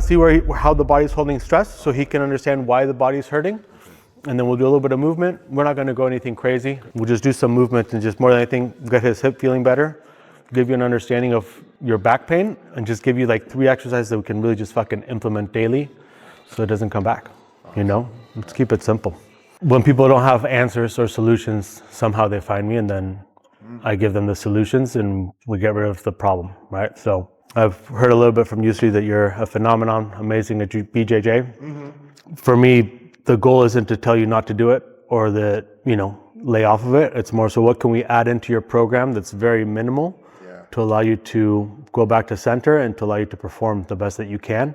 of see how the body's holding stress so he can understand why the body's hurting. And then we'll do a little bit of movement. We're not going to go anything crazy. We'll just do some movement and just more than anything, get his hip feeling better, give you an understanding of your back pain, and just give you like 3 exercises that we can really just fucking implement daily so it doesn't come back, you know? Let's keep it simple. When people don't have answers or solutions, somehow they find me and then I give them the solutions and we get rid of the problem, right? So I've heard a little bit from you three that you're a phenomenon, amazing at BJJ. For me, the goal isn't to tell you not to do it or that, you know, lay off of it. It's more so what can we add into your program that's very minimal to allow you to go back to center and to allow you to perform the best that you can.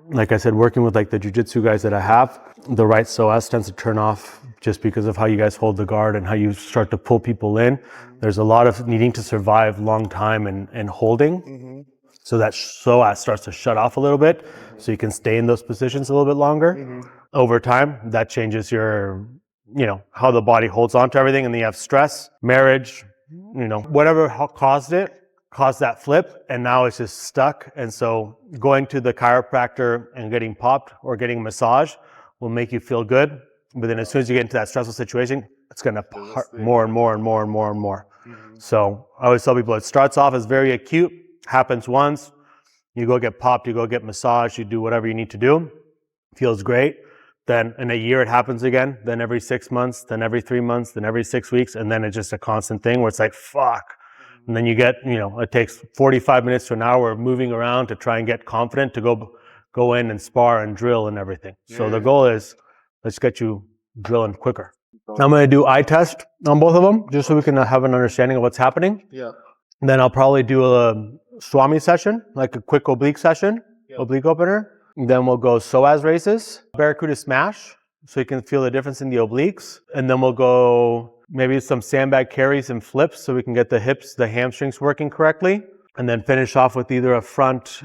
Like I said, working with like the jiu-jitsu guys that I have, the right psoas tends to turn off just because of how you guys hold the guard and how you start to pull people in. There's a lot of needing to survive long time and holding. So that psoas starts to shut off a little bit so you can stay in those positions a little bit longer. Over time, that changes your, you know, how the body holds on to everything. And then you have stress, marriage, you know, whatever caused that flip, and now it's just stuck. And so going to the chiropractor and getting popped or getting a massage will make you feel good. But then as soon as you get into that stressful situation, it's going to hurt more and more and more and more and more. So I always tell people it starts off as very acute, happens once, you go get popped, you go get massaged, you do whatever you need to do, feels great. Then in a year it happens again, then every 6 months, then every 3 months, then every 6 weeks. And then it's just a constant thing where it's like, fuck. And then you get, you know, it takes 45 minutes to an hour of moving around to try and get confident to go in and spar and drill and everything. So the goal is, let's get you drilling quicker. I'm going to do eye test on both of them, just so we can have an understanding of what's happening. Then I'll probably do a SWAMI session, like a quick oblique session, oblique opener. Then we'll go psoas races, Barracuda smash, so you can feel the difference in the obliques. And then we'll go maybe some sandbag carries and flips so we can get the hips, the hamstrings working correctly. And then finish off with either a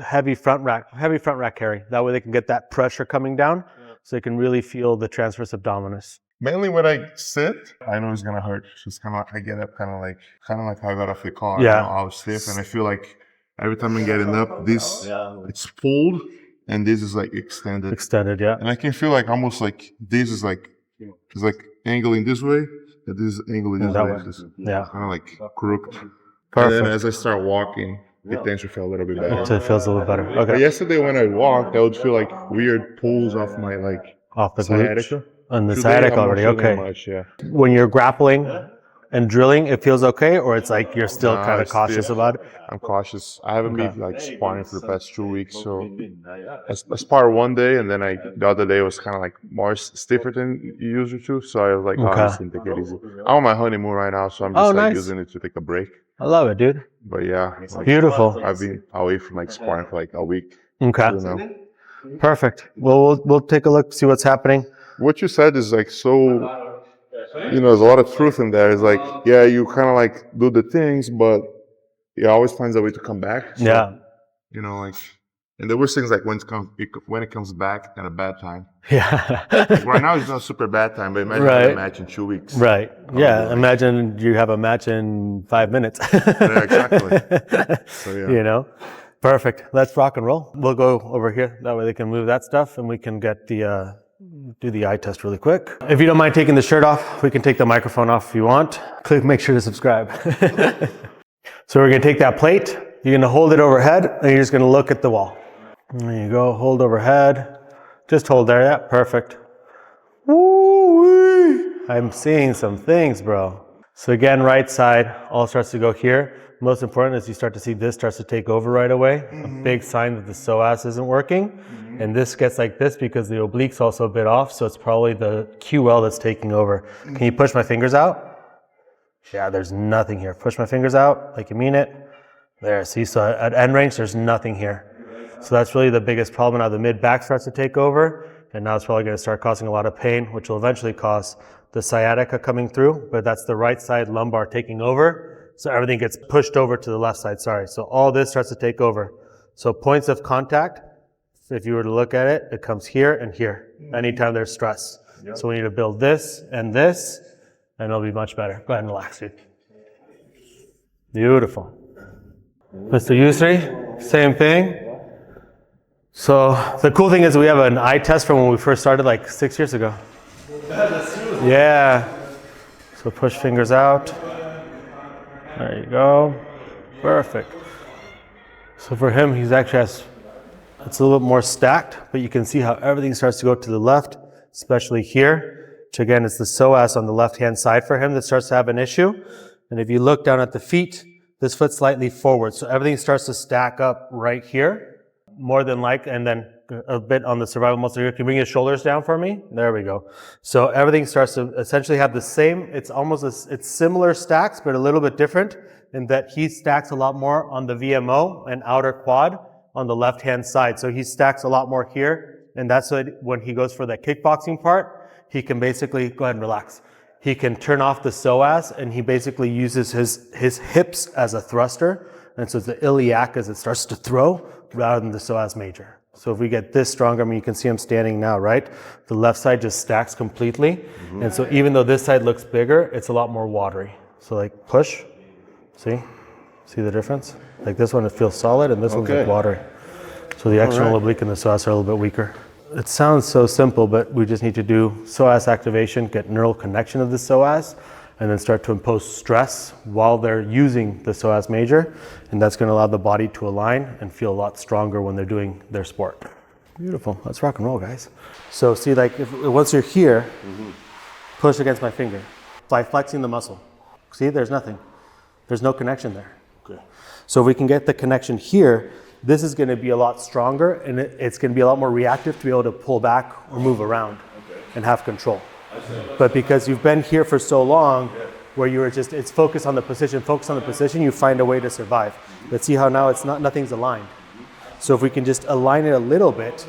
heavy front rack carry. That way they can get that pressure coming down so they can really feel the transverse abdominis. Mainly when I sit, I know it's gonna hurt. Just kind of, I get up kind of like how I got off the car. Yeah. You know, I was stiff, and I feel like every time I'm getting up, this it's pulled, and this is like extended. Extended, yeah. And I can feel like almost like this is like it's like angling this way, and this is angling this way. This, kind of like crooked. Perfect. And then as I start walking, it tends to feel a little bit better. So it feels a little better. Okay. But yesterday when I walked, I would feel like weird pulls off my off the sciatica. On the sciatica already, okay. Much, When you're grappling and drilling, it feels okay, or it's like you're still kind of cautious about it? I'm cautious. I haven't been like sparring for the past 2 weeks, so I sparred one day, and then the other day was kind of like more stiffer than you usually do. So I was like, oh, I just need to take it easy. I'm on my honeymoon right now, so I'm just using it to take a break. I love it, dude. But yeah, beautiful. I've been away from like sparring for like a week. Okay. You know? Perfect. Well, we'll take a look, see what's happening. What you said is like so, you know, there's a lot of truth in there. It's like, yeah, you kind of like do the things, but it always finds a way to come back. So, you know, like, and the worst thing is like when it comes back at a bad time. Yeah. Like right now it's not a super bad time, but imagine having a match in 2 weeks. Right. Yeah. Imagine you have a match in 5 minutes. Yeah, exactly. So, yeah. You know, perfect. Let's rock and roll. We'll go over here. That way they can move that stuff and we can get do the eye test really quick. If you don't mind taking the shirt off, we can take the microphone off if you want. Make sure to subscribe. So we're gonna take that plate, you're gonna hold it overhead, and you're just gonna look at the wall. There you go, hold overhead. Just hold there, yeah, perfect. Woo-wee. I'm seeing some things, bro. So again, right side, all starts to go here. Most important is you start to see this starts to take over right away. A big sign that the psoas isn't working. And this gets like this because the oblique's also a bit off, so it's probably the QL that's taking over. Can you push my fingers out? Yeah, there's nothing here. Push my fingers out like you mean it. There, see, so at end range, there's nothing here. So that's really the biggest problem. Now the mid-back starts to take over, and now it's probably gonna start causing a lot of pain, which will eventually cause the sciatica coming through, but that's the right side lumbar taking over. So everything gets pushed over to the left side, sorry. So all this starts to take over. So points of contact, if you were to look at it, it comes here and here, anytime there's stress. So we need to build this, and it'll be much better. Go ahead and relax, dude. Beautiful. Mr. Yusri, same thing. So the cool thing is we have an eye test from when we first started like 6 years ago. Yeah. So push fingers out. There you go. Perfect. So for him, he's actually it's a little bit more stacked, but you can see how everything starts to go to the left, especially here, which again is the psoas on the left-hand side for him that starts to have an issue. And if you look down at the feet, this foot's slightly forward. So everything starts to stack up right here, more than and then a bit on the cervical muscle here. Can you bring your shoulders down for me? There we go. So everything starts to essentially have the same, it's similar stacks, but a little bit different in that he stacks a lot more on the VMO and outer quad on the left-hand side. So he stacks a lot more here. And that's when he goes for that kickboxing part, he can basically, go ahead and relax. He can turn off the psoas and he basically uses his hips as a thruster. And so it's the iliac as it starts to throw rather than the psoas major. So if we get this stronger, I mean, you can see him standing now, right? The left side just stacks completely. Mm-hmm. And so even though this side looks bigger, it's a lot more watery. So like push, see the difference? Like this one, it feels solid and this one's like watery. So the external oblique and the psoas are a little bit weaker. It sounds so simple, but we just need to do psoas activation, get neural connection of the psoas, and then start to impose stress while they're using the psoas major. And that's going to allow the body to align and feel a lot stronger when they're doing their sport. Beautiful. Let's rock and roll, guys. So see, like once you're here, push against my finger by flexing the muscle. See, there's nothing. There's no connection there. Okay. So if we can get the connection here, this is going to be a lot stronger and it's going to be a lot more reactive to be able to pull back or move around and have control. But because you've been here for so long where you were it's focus on the position, you find a way to survive. But see how now nothing's aligned. So if we can just align it a little bit,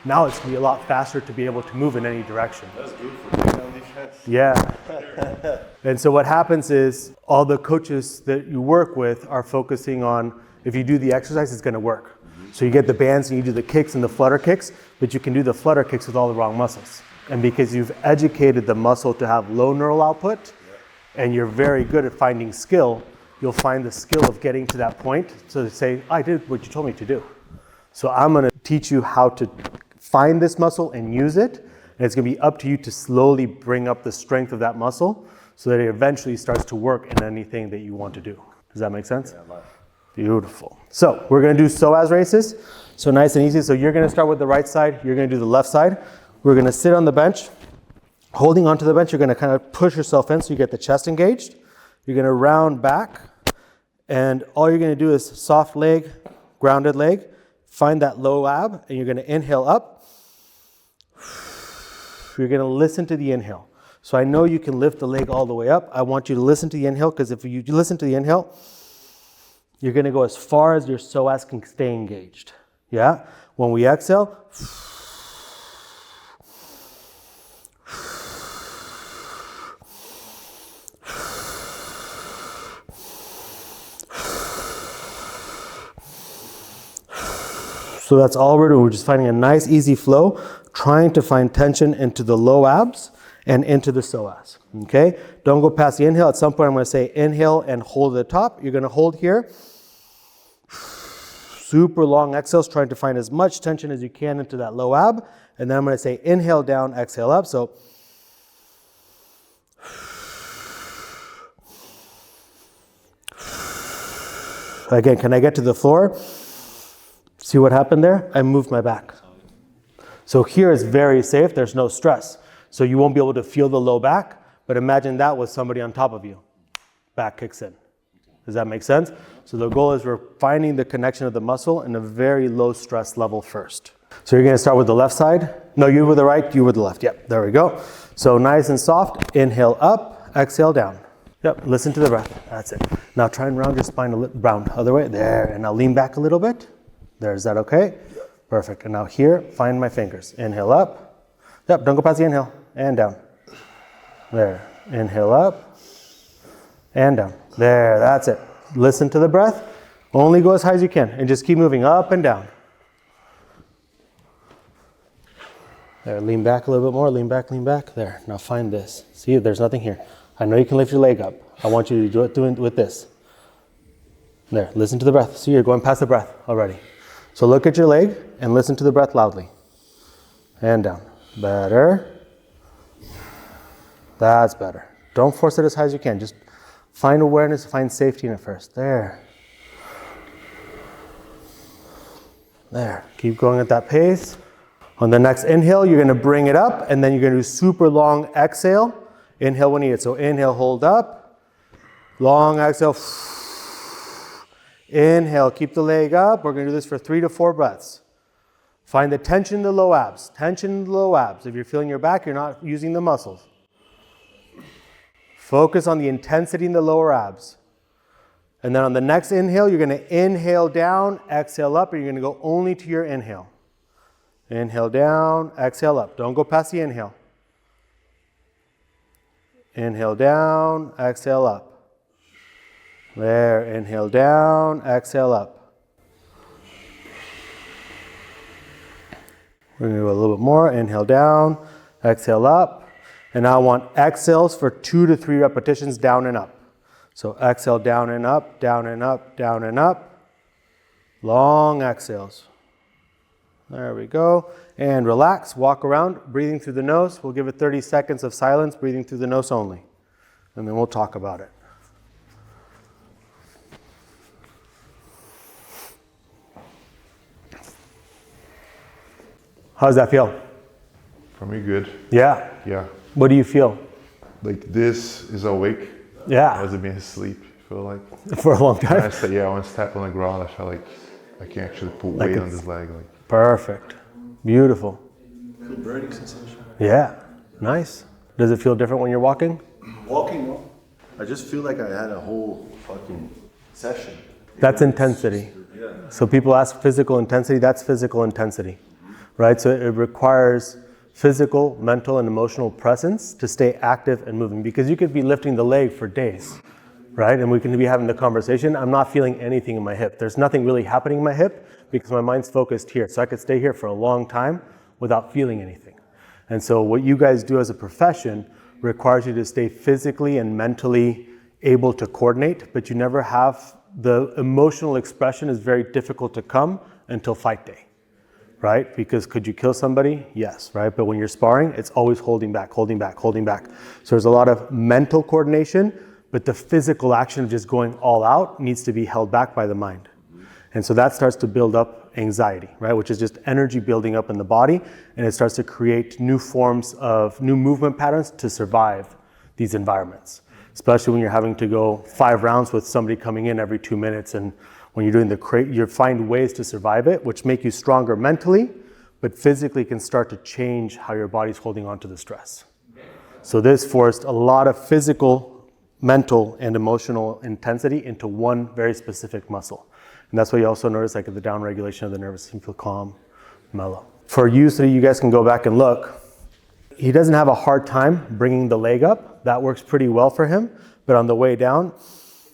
now it's going to be a lot faster to be able to move in any direction. That's good for takedown defense. Yeah. And so what happens is all the coaches that you work with are focusing on, if you do the exercise, it's going to work. So you get the bands and you do the kicks and the flutter kicks, but you can do the flutter kicks with all the wrong muscles. And because you've educated the muscle to have low neural output, and you're very good at finding skill, you'll find the skill of getting to that point to say, I did what you told me to do. So I'm going to teach you how to find this muscle and use it, and it's going to be up to you to slowly bring up the strength of that muscle so that it eventually starts to work in anything that you want to do. Does that make sense? Yeah, beautiful. So we're going to do psoas races. So nice and easy. So you're going to start with the right side. You're going to do the left side. We're going to sit on the bench. Holding onto the bench, you're going to kind of push yourself in so you get the chest engaged. You're going to round back. And all you're going to do is soft leg, grounded leg. Find that low ab. And you're going to inhale up. You're going to listen to the inhale. So I know you can lift the leg all the way up. I want you to listen to the inhale because if you listen to the inhale, you're going to go as far as your psoas can stay engaged. Yeah? When we exhale, so that's all we're doing. We're just finding a nice, easy flow, trying to find tension into the low abs and into the psoas. Okay? Don't go past the inhale. At some point, I'm going to say inhale and hold at the top. You're going to hold here. Super long exhales, trying to find as much tension as you can into that low ab. And then I'm going to say inhale down, exhale up. So again, can I get to the floor? See what happened there? I moved my back. So here is very safe. There's no stress. So you won't be able to feel the low back, but imagine that with somebody on top of you. Back kicks in. Does that make sense? So the goal is we're finding the connection of the muscle in a very low stress level first. So you're going to start with the left side. No, you with the right, you with the left. Yep, there we go. So nice and soft. Inhale up, exhale down. Yep, listen to the breath. That's it. Now try and round your spine a little, round other way. There, and now lean back a little bit. There, is that okay? Perfect. And now here, find my fingers. Inhale up. Yep, don't go past the inhale. And down. There. Inhale up. And down. There, that's it. Listen to the breath. Only go as high as you can. And just keep moving up and down. There, lean back a little bit more. Lean back, lean back. There, now find this. See, there's nothing here. I know you can lift your leg up. I want you to do it with this. There, listen to the breath. See, you're going past the breath already. So look at your leg and listen to the breath loudly. And down. Better. That's better. Don't force it as high as you can. Just find awareness, find safety in it first. There. There. Keep going at that pace. On the next inhale, you're going to bring it up, and then you're going to do super long exhale. Inhale when needed. So inhale, hold up. Long exhale. Inhale, keep the leg up. We're going to do this for 3 to 4 breaths. Find the tension in the low abs. Tension in the low abs. If you're feeling your back, you're not using the muscles. Focus on the intensity in the lower abs. And then on the next inhale, you're going to inhale down, exhale up, and you're going to go only to your inhale. Inhale down, exhale up. Don't go past the inhale. Inhale down, exhale up. There, inhale down, exhale up. We're going to do a little bit more. Inhale down, exhale up. And now I want exhales for 2 to 3 repetitions down and up. So exhale down and up, down and up, down and up. Long exhales. There we go. And relax, walk around, breathing through the nose. We'll give it 30 seconds of silence, breathing through the nose only. And then we'll talk about it. How does that feel? For me, good. Yeah. Yeah. What do you feel? Like this is awake. Yeah. I wasn't being asleep. I feel like. For a long time. When I step on the ground, I feel like I can actually put weight on this leg. Like. Perfect. Beautiful. Feel burning sensation. Yeah. Nice. Does it feel different when you're walking? Walking, no. I just feel like I had a whole fucking session. That's intensity. Yeah. So people ask physical intensity, that's physical intensity, right? So it requires physical, mental, and emotional presence to stay active and moving, because you could be lifting the leg for days, right? And we can be having the conversation. I'm not feeling anything in my hip. There's nothing really happening in my hip because my mind's focused here. So I could stay here for a long time without feeling anything. And so what you guys do as a profession requires you to stay physically and mentally able to coordinate, but you never have the emotional expression is very difficult to come until fight day. Right? Because could you kill somebody? Yes, right? But when you're sparring, it's always holding back, holding back, holding back. So there's a lot of mental coordination, but the physical action of just going all out needs to be held back by the mind. And so that starts to build up anxiety, right? Which is just energy building up in the body, and it starts to create new forms of new movement patterns to survive these environments, especially when you're having to go 5 rounds with somebody coming in every 2 minutes, and when you're doing you find ways to survive it, which make you stronger mentally, but physically can start to change how your body's holding on to the stress. So this forced a lot of physical, mental, and emotional intensity into one very specific muscle. And that's why you also notice like the down regulation of the nervous system, feel calm, mellow. For you, so you guys can go back and look, he doesn't have a hard time bringing the leg up. That works pretty well for him. But on the way down,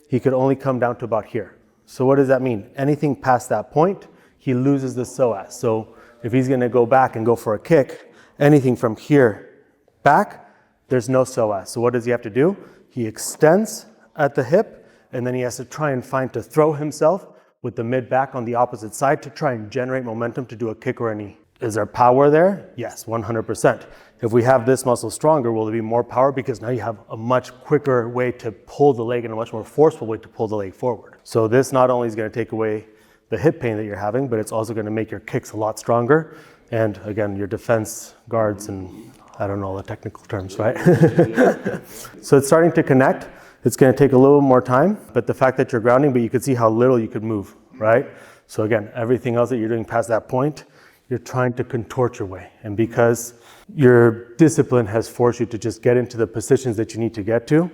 he could only come down to about here. So what does that mean? Anything past that point, he loses the psoas. So if he's going to go back and go for a kick, anything from here back, there's no psoas. So what does he have to do? He extends at the hip, and then he has to try and find to throw himself with the mid back on the opposite side to try and generate momentum to do a kick or a knee. Is there power there? Yes, 100%. If we have this muscle stronger, will there be more power? Because now you have a much quicker way to pull the leg and a much more forceful way to pull the leg forward. So this not only is going to take away the hip pain that you're having, but it's also going to make your kicks a lot stronger. And again, your defense guards and I don't know all the technical terms, right? So it's starting to connect. It's going to take a little more time, but the fact that you're grounding, but you can see how little you could move, right? So again, everything else that you're doing past that point, you're trying to contort your way. And because your discipline has forced you to just get into the positions that you need to get to,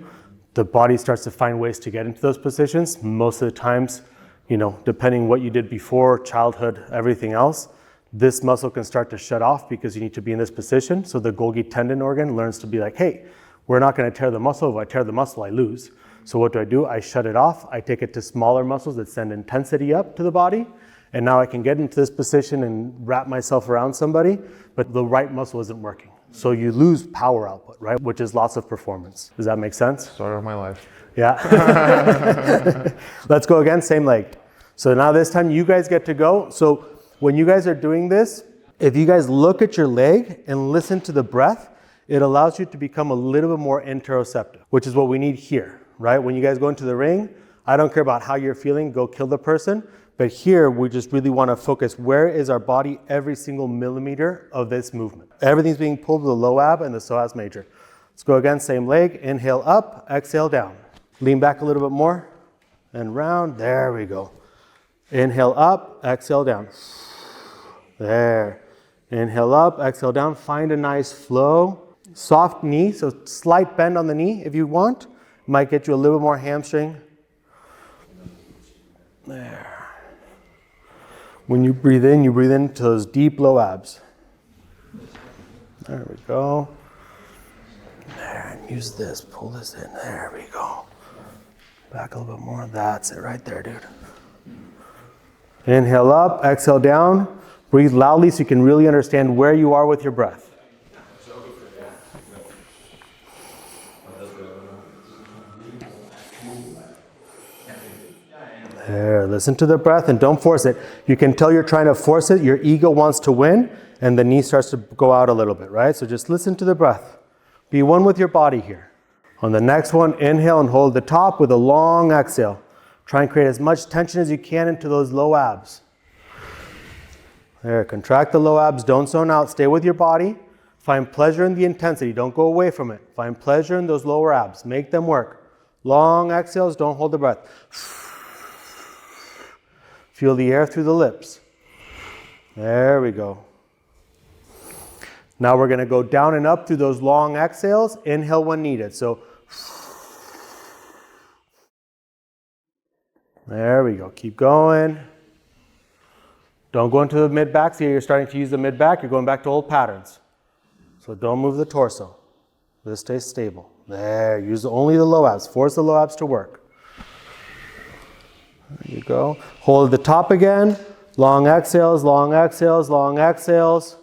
the body starts to find ways to get into those positions. Most of the times, depending what you did before, childhood, everything else, this muscle can start to shut off because you need to be in this position. So the Golgi tendon organ learns to be like, hey, we're not going to tear the muscle. If I tear the muscle, I lose. So what do? I shut it off. I take it to smaller muscles that send intensity up to the body. And now I can get into this position and wrap myself around somebody, but the right muscle isn't working. So you lose power output, right? Which is loss of performance. Does that make sense? Story of my life. Yeah. Let's go again, same leg. So now this time you guys get to go. So When you guys are doing this, if you guys look at your leg and listen to the breath, it allows you to become a little bit more interoceptive, which is what we need here, right? When you guys go into the ring, I don't care about how you're feeling, go kill the person. But here, we just really want to focus, where is our body every single millimeter of this movement? Everything's being pulled to the low ab and the psoas major. Let's go again, same leg, inhale up, exhale down. Lean back a little bit more and round, there we go. Inhale up, exhale down. There. Inhale up, exhale down. Find a nice flow. Soft knee, so slight bend on the knee if you want. Might get you a little bit more hamstring. There. When you breathe into those deep low abs. There we go. There, and use this, pull this in. There we go. Back a little bit more. That's it right there, dude. Inhale up, exhale down. Breathe loudly so you can really understand where you are with your breath. There, listen to the breath and don't force it. You can tell you're trying to force it, your ego wants to win, and the knee starts to go out a little bit, right? So just listen to the breath. Be one with your body here. On the next one, inhale and hold the top with a long exhale. Try and create as much tension as you can into those low abs. There, contract the low abs, don't zone out, stay with your body. Find pleasure in the intensity, don't go away from it. Find pleasure in those lower abs, make them work. Long exhales, don't hold the breath. Feel the air through the lips. There we go. Now we're going to go down and up through those long exhales. Inhale when needed. So there we go. Keep going. Don't go into the mid-back. See, you're starting to use the mid-back. You're going back to old patterns. So don't move the torso. This stays stable. There. Use only the low abs. Force the low abs to work. There you go. Hold the top again. Long exhales, long exhales, long exhales.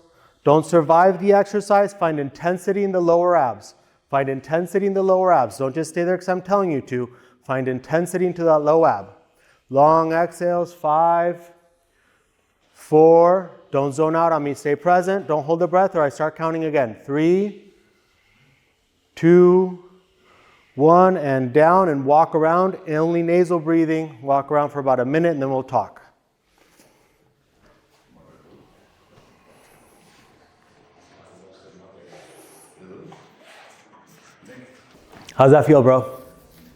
Don't survive the exercise. Find intensity in the lower abs. Find intensity in the lower abs. Don't just stay there because I'm telling you to. Find intensity into that low ab. Long exhales, 5, 4. Don't zone out on me. Stay present. Don't hold the breath or I start counting again. 3, 2, 1, and down and walk around. Only nasal breathing. Walk around for about a minute and then we'll talk. How's that feel, bro?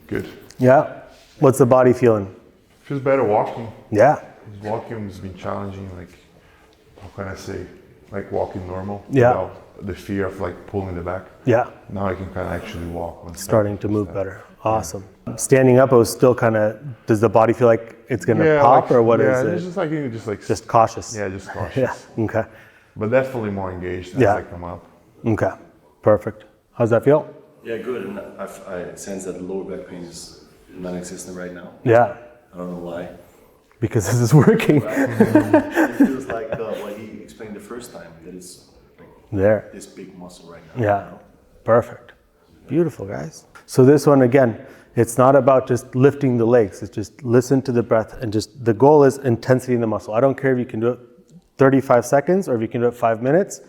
Good. Yeah? What's the body feeling? Feels better walking. Yeah. Walking has been challenging, like, how can I say, like walking normal. Yeah. Without the fear of like pulling the back. Yeah. Now I can kind of actually walk. Starting to move better. Awesome. Yeah. Standing up, it was still kind of, does the body feel like it's going to pop like, or what is it? It's just like, just cautious. Yeah, just cautious. Yeah. Okay. But definitely more engaged as I come up. Okay. Perfect. How's that feel? Yeah, good. And I sense that the lower back pain is non-existent right now. Yeah. I don't know why. Because this is working. It feels like what he explained the first time, that it's like there. This big muscle right now. Yeah. You know? Perfect. Beautiful, guys. So this one, again, it's not about just lifting the legs. It's just listen to the breath and just, the goal is intensity in the muscle. I don't care if you can do it 35 seconds or if you can do it 5 minutes.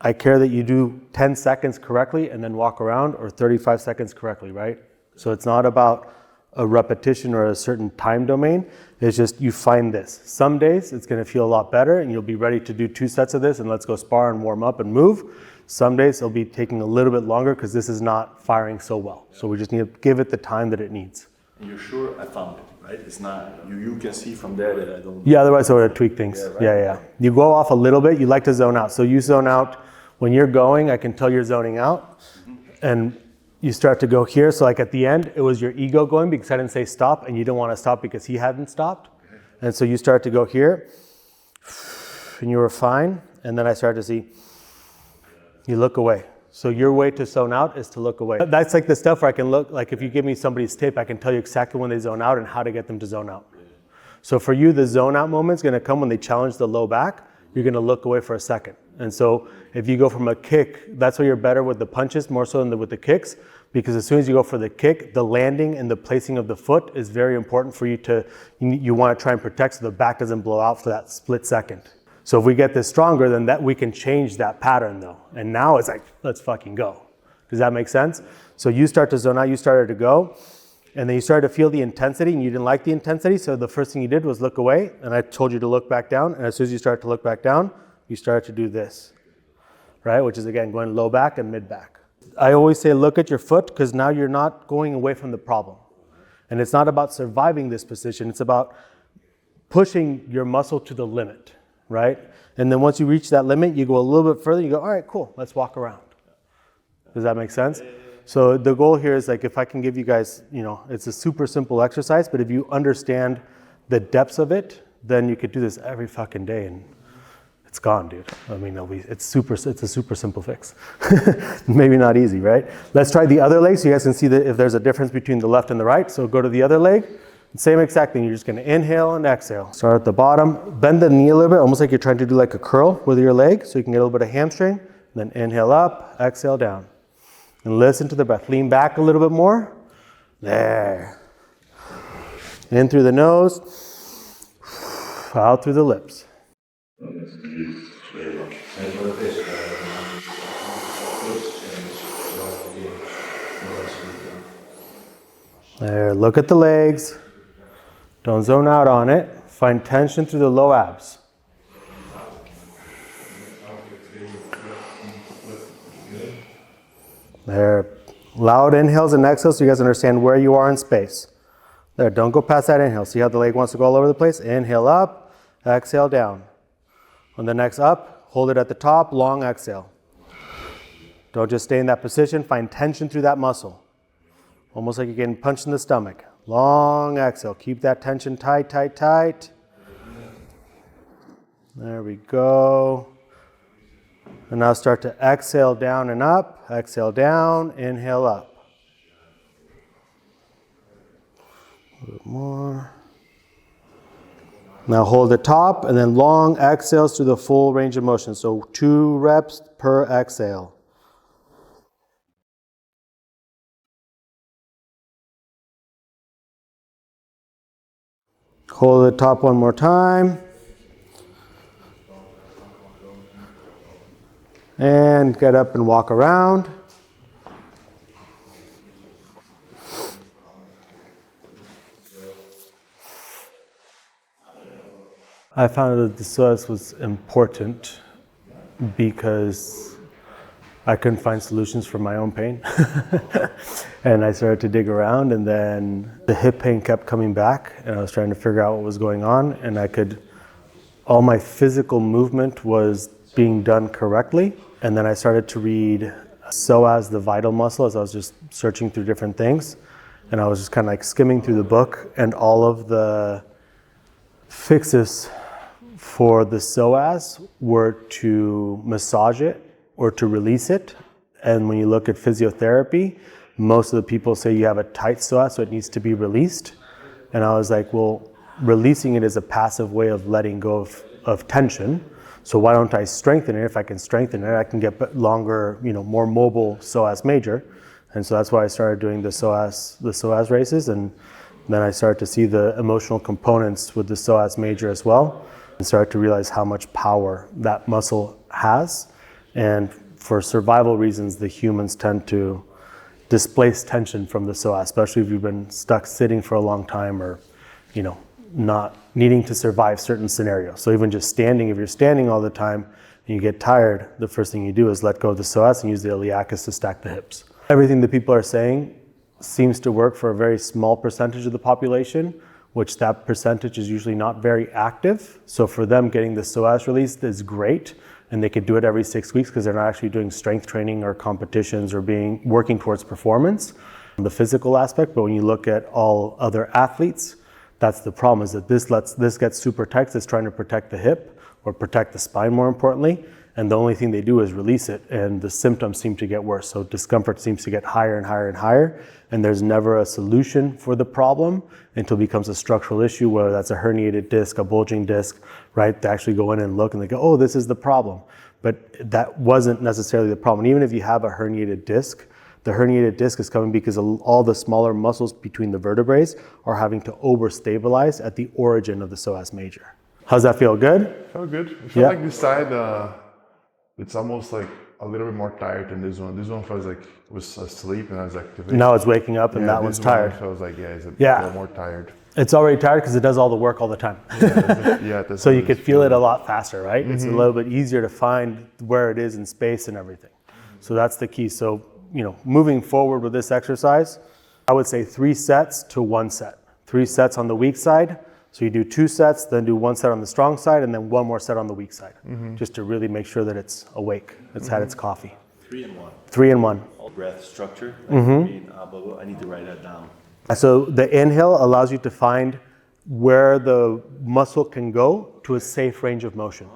I care that you do 10 seconds correctly and then walk around, or 35 seconds correctly, right? So it's not about a repetition or a certain time domain. It's just you find this. Some days it's going to feel a lot better and you'll be ready to do 2 sets of this and let's go spar and warm up and move. Some days it'll be taking a little bit longer because this is not firing so well. So we just need to give it the time that it needs. And you're sure I found it, right? It's not, you can see from there that I don't... Yeah, otherwise I would tweak things. Yeah, right? Yeah. You go off a little bit, you like to zone out. So you zone out when you're going, I can tell you're zoning out. And you start to go here. So like at the end, it was your ego going because I didn't say stop and you didn't want to stop because he hadn't stopped. And so you start to go here and you were fine. And then I started to see, you look away. So your way to zone out is to look away. That's like the stuff where I can look, like if you give me somebody's tape, I can tell you exactly when they zone out and how to get them to zone out. So for you, the zone out moment is going to come when they challenge the low back. You're going to look away for a second. And so if you go from a kick, that's why you're better with the punches more so than with the kicks, because as soon as you go for the kick, the landing and the placing of the foot is very important for you to, you want to try and protect so the back doesn't blow out for that split second. So if we get this stronger, then that we can change that pattern though. And now it's like, let's fucking go. Does that make sense? So you start to zone out, you started to go, and then you started to feel the intensity and you didn't like the intensity. So the first thing you did was look away, and I told you to look back down. And as soon as you start to look back down, you start to do this, right? Which is again, going low back and mid back. I always say, look at your foot, because now you're not going away from the problem. And it's not about surviving this position. It's about pushing your muscle to the limit, right? And then once you reach that limit, you go a little bit further, you go, all right, cool, let's walk around. Does that make sense? So the goal here is like, if I can give you guys, it's a super simple exercise, but if you understand the depths of it, then you could do this every fucking day and it's gone, dude. I mean, it's a super simple fix. Maybe not easy, right? Let's try the other leg so you guys can see that if there's a difference between the left and the right. So go to the other leg. Same exact thing. You're just gonna inhale and exhale. Start at the bottom, bend the knee a little bit, almost like you're trying to do like a curl with your leg so you can get a little bit of hamstring. Then inhale up, exhale down. And listen to the breath. Lean back a little bit more. There. In through the nose, out through the lips. There, look at the legs. Don't zone out on it. Find tension through the low abs. There, loud inhales and exhales so you guys understand where you are in space. There, don't go past that inhale. See how the leg wants to go all over the place? Inhale up, exhale down. On the next up, hold it at the top, long exhale. Don't just stay in that position, find tension through that muscle. Almost like you're getting punched in the stomach. Long exhale, keep that tension tight, tight, tight. There we go. And now start to exhale down and up, exhale down, inhale up. A little more. Now hold the top and then long exhales through the full range of motion. So 2 reps per exhale. Hold the top one more time. And get up and walk around. I found that the Psoas was important because I couldn't find solutions for my own pain. And I started to dig around, and then the hip pain kept coming back, and I was trying to figure out what was going on, and all my physical movement was being done correctly. And then I started to read Psoas, the vital muscle, as I was just searching through different things. And I was just kind of like skimming through the book, and all of the fixes for the psoas were to massage it or to release it. And when you look at physiotherapy, most of the people say you have a tight psoas, so it needs to be released. And I was like, well, releasing it is a passive way of letting go of tension. So why don't I strengthen it? If I can strengthen it, I can get longer, more mobile psoas major. And so that's why I started doing the psoas races. And then I started to see the emotional components with the psoas major as well, and started to realize how much power that muscle has. And for survival reasons, the humans tend to displace tension from the psoas, especially if you've been stuck sitting for a long time or, not needing to survive certain scenarios. So even just standing, if you're standing all the time and you get tired, the first thing you do is let go of the psoas and use the iliacus to stack the hips. Everything that people are saying seems to work for a very small percentage of the population, which that percentage is usually not very active. So for them, getting the psoas released is great, and they could do it every 6 weeks because they're not actually doing strength training or competitions or working towards performance, the physical aspect. But when you look at all other athletes, that's the problem, is that this gets super tight. It's trying to protect the hip or protect the spine, more importantly. And the only thing they do is release it, and the symptoms seem to get worse. So discomfort seems to get higher and higher and higher, and there's never a solution for the problem until it becomes a structural issue, whether that's a herniated disc, a bulging disc, right? They actually go in and look and they go, oh, this is the problem. But that wasn't necessarily the problem. Even if you have a herniated disc, the herniated disc is coming because all the smaller muscles between the vertebrae are having to overstabilize at the origin of the psoas major. How's that feel? Good? Felt good. I feel like this side, it's almost like a little bit more tired than this one. This one feels like it was asleep and I was activated. Now it's waking up and that one's tired. I was like, it's a little more tired. It's already tired because it does all the work all the time. That's So you could feel it a lot faster, right? It's a little bit easier to find where it is in space and everything. So that's the key. So, moving forward with this exercise, I would say 3 sets to 1 set. 3 sets on the weak side. So you do 2 sets, then do 1 set on the strong side, and then 1 more set on the weak side, just to really make sure that it's awake. It's had its coffee. 3 and 1. 3 and 1. All breath structure. I need to write that down. So the inhale allows you to find where the muscle can go to a safe range of motion.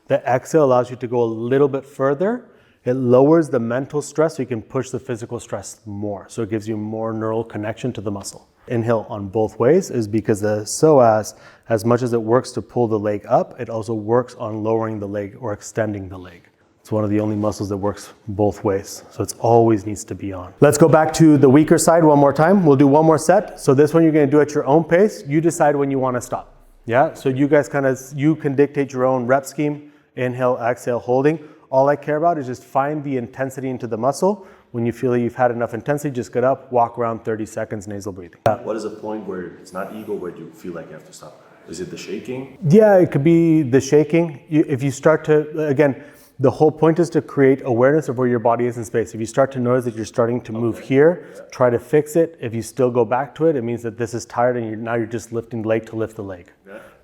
The exhale allows you to go a little bit further. It lowers the mental stress so you can push the physical stress more. So it gives you more neural connection to the muscle. Inhale on both ways is because the psoas, as much as it works to pull the leg up, it also works on lowering the leg or extending the leg. It's one of the only muscles that works both ways. So it always needs to be on. Let's go back to the weaker side one more time. We'll do 1 more set. So this one you're gonna do at your own pace. You decide when you wanna stop. Yeah, so you guys you can dictate your own rep scheme. Inhale, exhale, holding. All I care about is just find the intensity into the muscle. When you feel that you've had enough intensity, just get up, walk around 30 seconds, nasal breathing. What is a point where it's not ego, where you feel like you have to stop? Is it the shaking? Yeah, it could be the shaking. If you start to, again, the whole point is to create awareness of where your body is in space. If you start to notice that you're starting to move here, try to fix it. If you still go back to it, it means that this is tired and now you're just lifting the leg to lift the leg.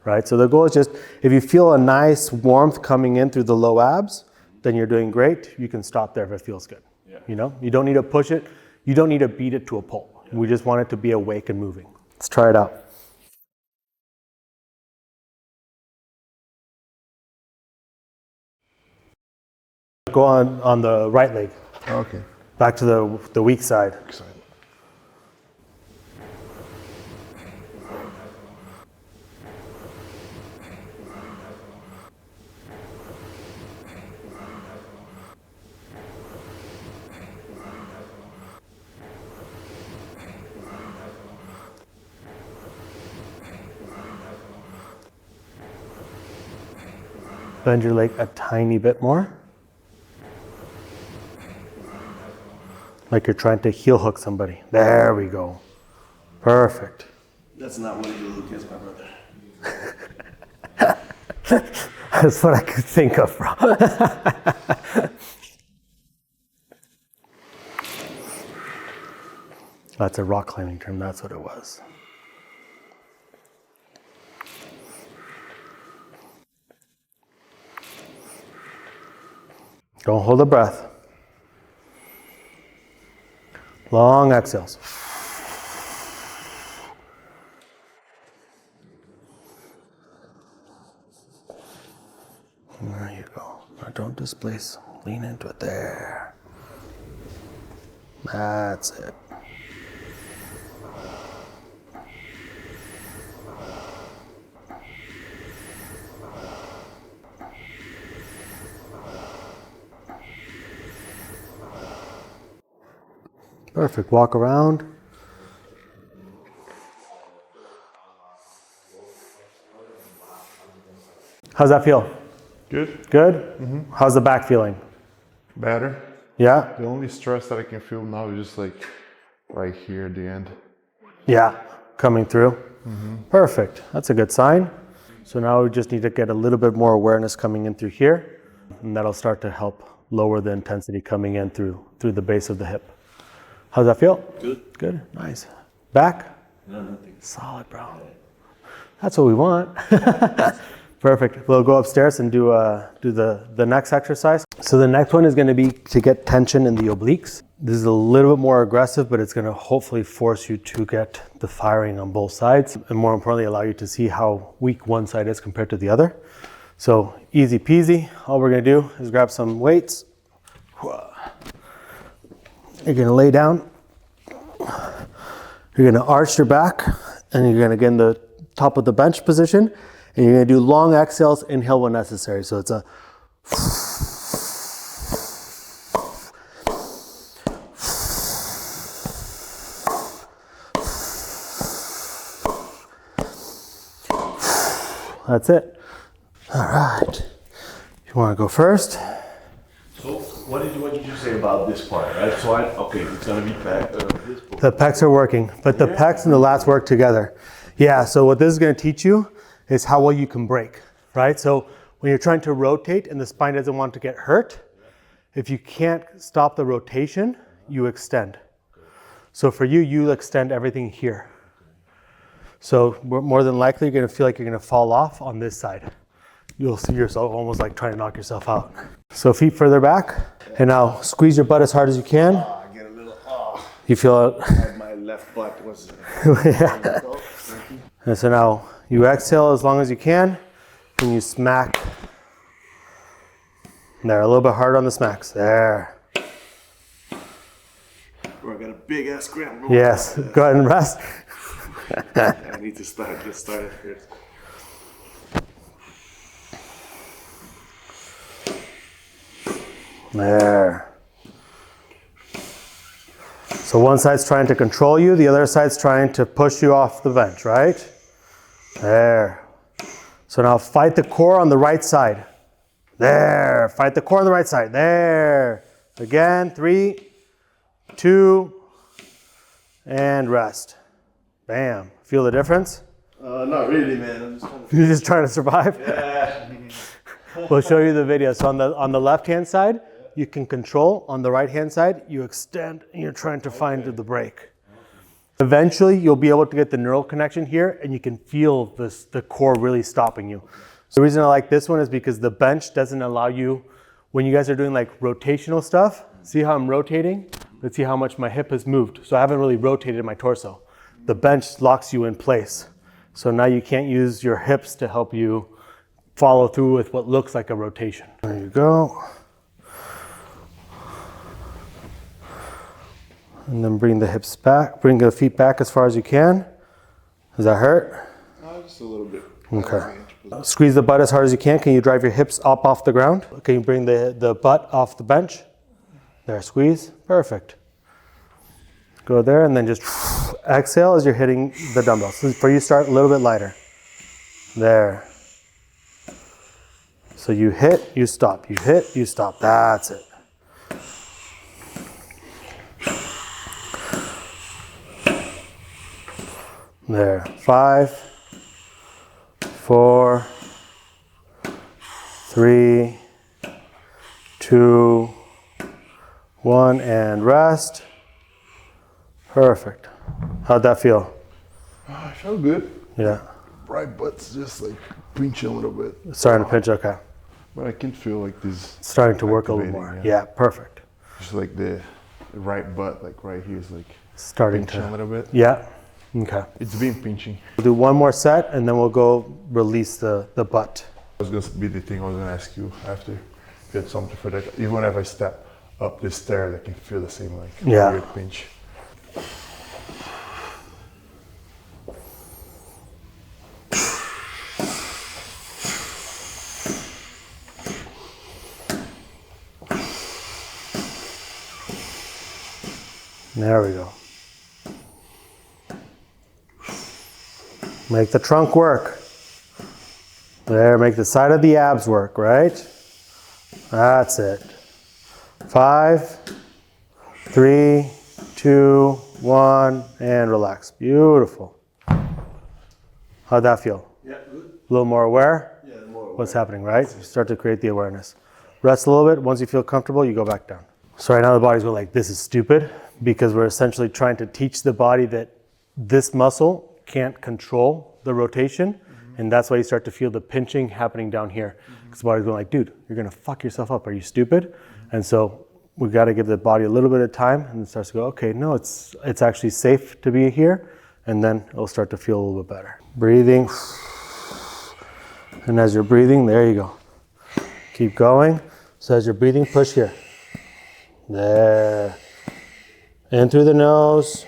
Right? So the goal is just, if you feel a nice warmth coming in through the low abs, then you're doing great. You can stop there if it feels good. You don't need to push it. You don't need to beat it to a pulp. We just want it to be awake and moving. Let's try it out. Go on the right leg. Okay. Back to the weak side. Bend your leg a tiny bit more. Like you're trying to heel hook somebody. There we go. Perfect. That's not what you look as, my brother. That's what I could think of, bro. That's a rock climbing term, that's what it was. Don't hold the breath. Long exhales. There you go. Now don't displace. Lean into it there. That's it. Perfect. Walk around. How's that feel? Good. Good? Mm-hmm. How's the back feeling? Better. Yeah? The only stress that I can feel now is just like right here at the end. Yeah, coming through. Mm-hmm. Perfect. That's a good sign. So now we just need to get a little bit more awareness coming in through here, and that'll start to help lower the intensity coming in through the base of the hip. How's that feel? Good. Good. Nice. Back? No, nothing. Solid, bro. That's what we want. Perfect. We'll go upstairs and do the next exercise. So the next one is going to be to get tension in the obliques. This is a little bit more aggressive, but it's going to hopefully force you to get the firing on both sides, and more importantly, allow you to see how weak one side is compared to the other. So easy peasy. All we're going to do is grab some weights. You're going to lay down. You're going to arch your back, and you're going to get in the top of the bench position, and you're going to do long exhales, inhale when necessary. So it's a that's it. All right. You want to go first? So what did you say about this part, right? So okay, it's gonna be back. The pecs are working, but the pecs and the lats work together. Yeah, so what this is going to teach you is how well you can break, right? So when you're trying to rotate and the spine doesn't want to get hurt, if you can't stop the rotation, you extend. So for you, you'll extend everything here. So more than likely, you're going to feel like you're going to fall off on this side. You'll see yourself almost like trying to knock yourself out. So feet further back, and now squeeze your butt as hard as you can. I get a little, You feel it. my left butt was. Yeah. And so now you exhale as long as you can, and you smack. There, a little bit harder on the smacks. There. Bro, I got a big ass cramp. Yes, go ahead and rest. I need to start. Let's start it here. There. So one side's trying to control you, the other side's trying to push you off the bench, right? There. So now fight the core on the right side. There. Fight the core on the right side. There. Again, 3, 2, and rest. Bam. Feel the difference? Not really, man. I'm just trying to. You're just trying to survive? Yeah. We'll show you the video. So on the left-hand side, you can control. On the right-hand side, you extend and you're trying to find the break. Eventually, you'll be able to get the neural connection here and you can feel the core really stopping you. The reason I like this one is because the bench doesn't allow you, when you guys are doing like rotational stuff, see how I'm rotating? Let's see how much my hip has moved. So I haven't really rotated my torso. The bench locks you in place. So now you can't use your hips to help you follow through with what looks like a rotation. There you go. And then bring the hips back, bring the feet back as far as you can. Does that hurt? Just a little bit. Okay. Squeeze the butt as hard as you can. Can you drive your hips up off the ground? Can you bring the butt off the bench? There, squeeze. Perfect. Go there and then just exhale as you're hitting the dumbbells. So for you, start a little bit lighter. There. So you hit, you stop. You hit, you stop. That's it. There. 5, 4, 3, 2, 1, and rest. Perfect. How'd that feel? I felt good. Yeah. Right butt's just like pinching a little bit. It's starting to pinch, okay. But I can feel like this. It's starting to work a little more. Yeah, perfect. Just like the right butt, like right here is like Starting pinching a to, little bit. yeah, okay. It's been pinching. We'll do one more set and then we'll go release the butt. That was gonna be the thing I was gonna ask you after. If you had something for that. Even if I step up this stair, I can feel the same like weird pinch. There we go. Make the trunk work. There, make the side of the abs work, right? That's it. 5, 3, 2, 1, and relax. Beautiful. How'd that feel? Yeah, good. A little more aware? Yeah, more aware. What's happening, right? You start to create the awareness. Rest a little bit. Once you feel comfortable, you go back down. So right now the body's going like, this is stupid, because we're essentially trying to teach the body that this muscle can't control the rotation. And that's why you start to feel the pinching happening down here. Because the body's going like, dude, you're going to fuck yourself up. Are you stupid? And so we've got to give the body a little bit of time, and it starts to go, okay, no, it's actually safe to be here. And then it'll start to feel a little bit better. Breathing. And as you're breathing, there you go. Keep going. So as you're breathing, push here. There. In through the nose.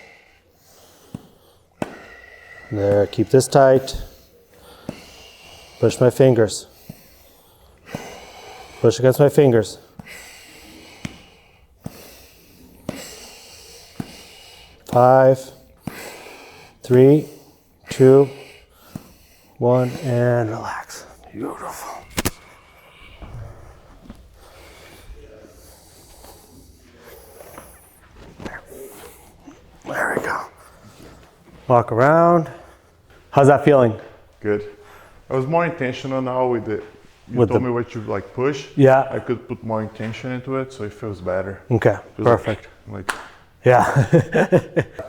There, keep this tight. Push my fingers. Push against my fingers. Five, 3, 2, 1, and relax. Beautiful. There we go. Walk around. How's that feeling? Good. I was more intentional now with it. You told me what you like push. Yeah. I could put more intention into it, so it feels better. Okay, perfect. Like yeah.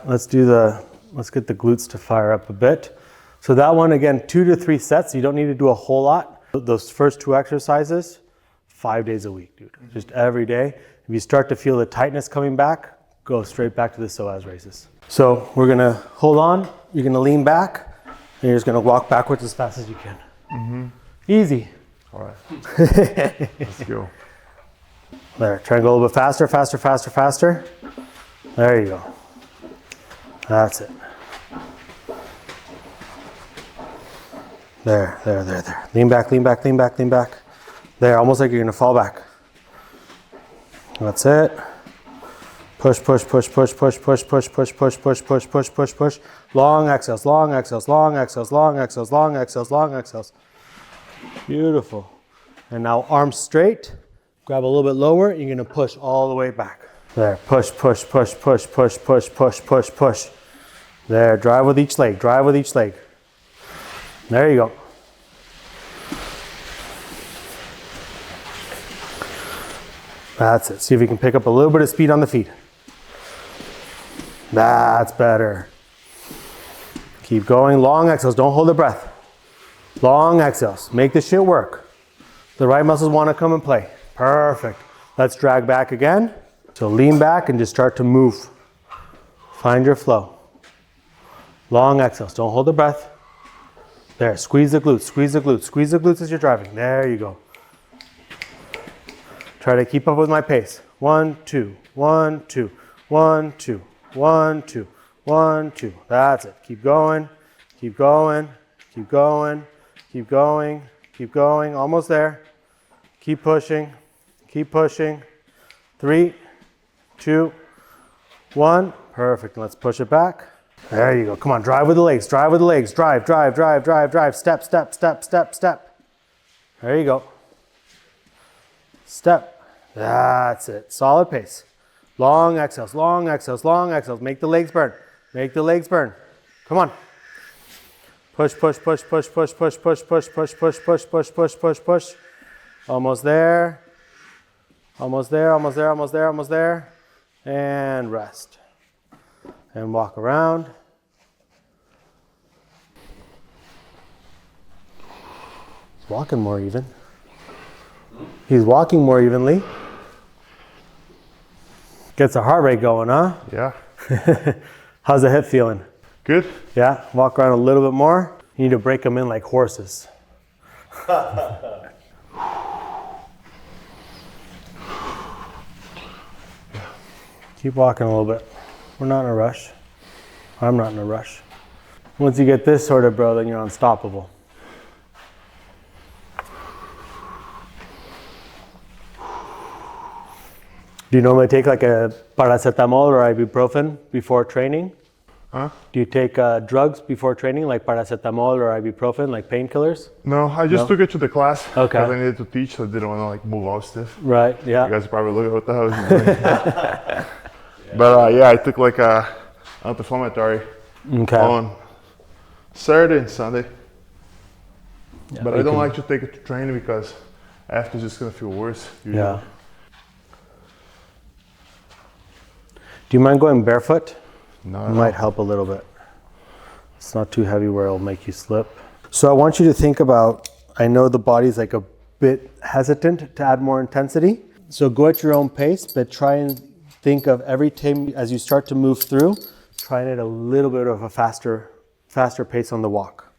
Let's get the glutes to fire up a bit. So that one, again, 2 to 3 sets. You don't need to do a whole lot. Those first 2 exercises, 5 days a week, dude. Just every day. If you start to feel the tightness coming back, go straight back to the Psoas raises. So we're gonna hold on. You're gonna lean back, and you're just gonna walk backwards as fast as you can. Easy. all right. Let's go. There, try and go a little bit faster, faster, faster, faster. There you go. That's it. There, there, there, there. Lean back, lean back, lean back, lean back. There, almost like you're gonna fall back. That's it. Push, push, push, push, push, push, push, push, push, push, push, push, push, push. Long exhales, long exhales, long exhales, long exhales, long exhales, long exhales. Beautiful. And now arms straight. Grab a little bit lower. You're gonna push all the way back. There, push, push, push, push, push, push, push, push, push. There, drive with each leg, drive with each leg. There you go. That's it. See if you can pick up a little bit of speed on the feet. That's better. Keep going. Long exhales. Don't hold the breath. Long exhales. Make this shit work. The right muscles want to come and play. Perfect. Let's drag back again. So lean back and just start to move. Find your flow. Long exhales. Don't hold the breath. There. Squeeze the glutes. Squeeze the glutes. Squeeze the glutes as you're driving. There you go. Try to keep up with my pace. 1, 2, 1, 2, 1, 2, 1, 2, 1, 2. That's it. Keep going. Keep going. Keep going. Keep going. Keep going. Almost there. Keep pushing. Keep pushing. 3, 2, 1. Perfect. Let's push it back. There you go. Come on. Drive with the legs. Drive with the legs. Drive, drive, drive, drive, drive. Step, step, step, step, step. There you go. Step. That's it. Solid pace. Long exhales, long exhales, long exhales. Make the legs burn. Make the legs burn. Come on. Push, push, push, push, push, push, push, push, push, push, push, push, push, push, push. Almost there. Almost there, almost there, almost there, almost there. And rest. And walk around. He's walking more even. He's walking more evenly. Gets the heart rate going, huh? Yeah. How's the hip feeling? Good. Yeah, walk around a little bit more. You need to break them in like horses. Keep walking a little bit. We're not in a rush. I'm not in a rush. Once you get this sorted, bro, then you're unstoppable. Do you normally take like a paracetamol or ibuprofen before training? Huh? Do you take drugs before training, like paracetamol or ibuprofen, like painkillers? No, I just took it to the class. Okay. Because I needed to teach, so I didn't want to like move all stiff. Right, yeah. You guys probably look at what the hell is doing. But yeah, I took like a anti-inflammatory on Saturday and Sunday. Yeah, but I don't like to take it to training because after it's just gonna feel worse. Usually. Yeah. Do you mind going barefoot? No. It might help a little bit. It's not too heavy where it'll make you slip. So I want you to think about, I know the body's like a bit hesitant to add more intensity. So go at your own pace, but try and think of every time as you start to move through, try and add a little bit of a faster pace on the walk.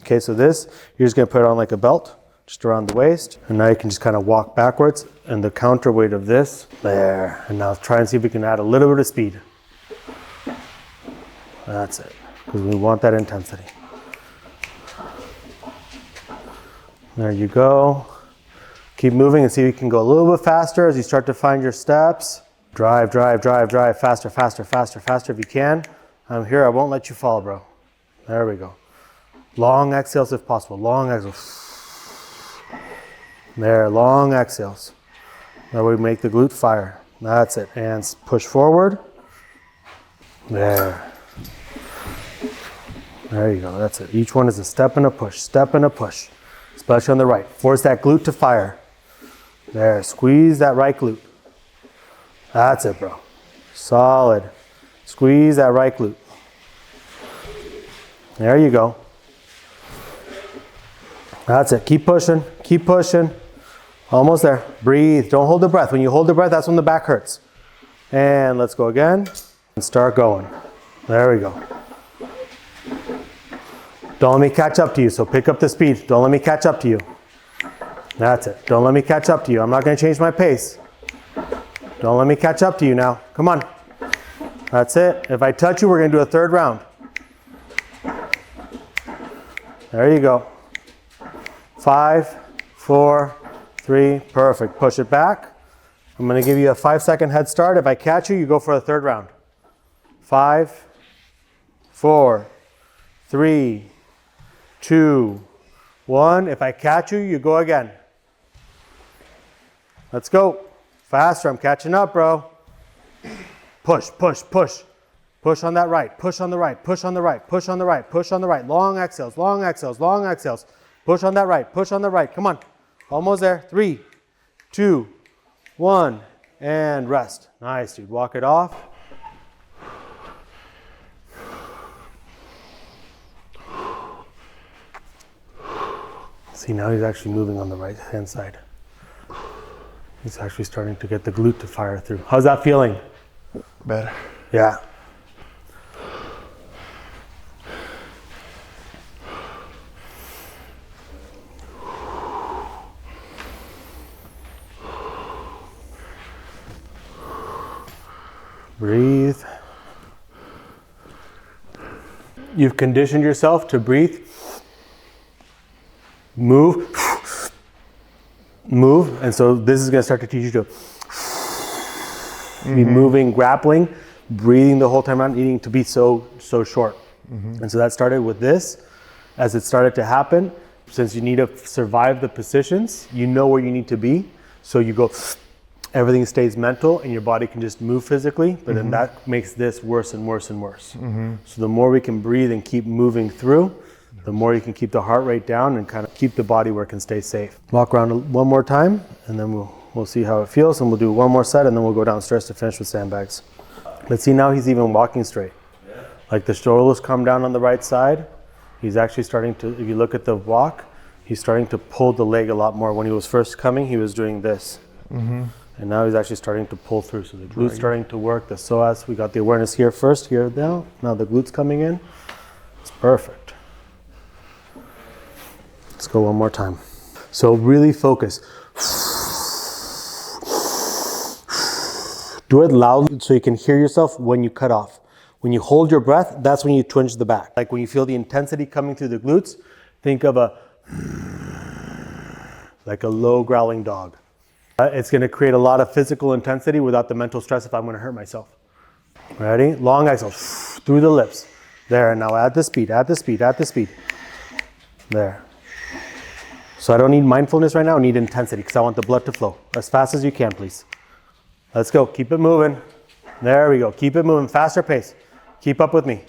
Okay, so this, you're just gonna put it on like a belt, just around the waist. And now you can just kind of walk backwards and the counterweight of this, there. And now try and see if we can add a little bit of speed. That's it, because we want that intensity. There you go. Keep moving and see if you can go a little bit faster as you start to find your steps. Drive, drive, drive, drive, faster, faster, faster, faster if you can. I'm here, I won't let you fall, bro. There we go. Long exhales if possible, long exhales. There, long exhales. That way we make the glute fire. That's it, and push forward. There. There you go, that's it. Each one is a step and a push, especially on the right. Force that glute to fire. There, squeeze that right glute. That's it, bro. Solid. Squeeze that right glute. There you go. That's it. Keep pushing. Keep pushing. Almost there. Breathe. Don't hold the breath. When you hold the breath, that's when the back hurts. And let's go again. And start going. There we go. Don't let me catch up to you, so pick up the speed. Don't let me catch up to you. That's it. Don't let me catch up to you. I'm not going to change my pace. Don't let me catch up to you now. Come on. That's it. If I touch you, we're going to do a third round. There you go. 5, 4, 3. Perfect. Push it back. I'm going to give you a 5-second head start. If I catch you, you go for a third round. 5, 4, 3, 2, 1. If I catch you, you go again. Let's go. Faster. I'm catching up, bro. Push, push, push. Push on that right. Push on the right. Push on the right. Push on the right. Push on the right. Long exhales. Long exhales. Long exhales. Push on that right. Push on the right. Come on. Almost there. 3, 2, 1. And rest. Nice, dude. Walk it off. See, now he's actually moving on the right hand side. He's actually starting to get the glute to fire through. How's that feeling? Better. Yeah. Breathe. You've conditioned yourself to breathe. Move. Move. And so this is going to start to teach you to be moving, grappling, breathing the whole time around, needing to be so short. And so that started with this. As it started to happen, since you need to survive the positions, you know where you need to be. So you go, everything stays mental and your body can just move physically, but then that makes this worse and worse and worse. So the more we can breathe and keep moving through, the more you can keep the heart rate down and kind of keep the body where it can stay safe. Walk around one more time and then we'll see how it feels, and we'll do one more set and then we'll go downstairs to finish with sandbags. Let's see, now he's even walking straight. Like the shoulders come down on the right side. He's actually starting to, if you look at the walk, he's starting to pull the leg a lot more. When he was first coming, he was doing this. And now he's actually starting to pull through. So the glute's starting to work, the psoas, we got the awareness here first, here now. Now the glute's coming in. It's perfect. Let's go one more time. So really focus. Do it loudly so you can hear yourself when you cut off. When you hold your breath, that's when you twinge the back. Like when you feel the intensity coming through the glutes, think of like a low growling dog. It's going to create a lot of physical intensity without the mental stress if I'm going to hurt myself. Ready? Long exhale through the lips. There, and now add the speed, add the speed, add the speed. There. So I don't need mindfulness right now, I need intensity because I want the blood to flow. As fast as you can, please. Let's go, keep it moving. There we go, keep it moving, faster pace. Keep up with me.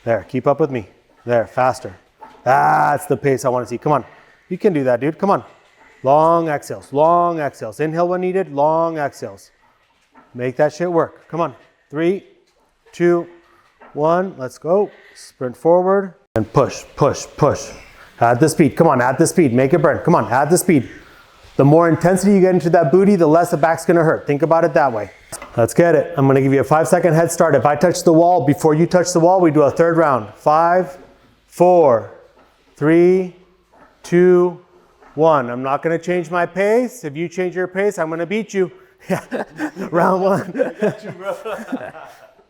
There, keep up with me. There, faster. That's the pace I want to see. Come on, you can do that, dude, come on. Long exhales, long exhales. Inhale when needed, long exhales. Make that shit work. Come on, 3, 2, 1, let's go. Sprint forward and push, push, push. Add the speed, come on, add the speed, make it burn. Come on, add the speed. The more intensity you get into that booty, the less the back's gonna hurt. Think about it that way. Let's get it. I'm gonna give you a 5-second head start. If I touch the wall, before you touch the wall, we do a third round. 5, 4, 3, 2, 1. I'm not gonna change my pace. If you change your pace, I'm gonna beat you. Round 1.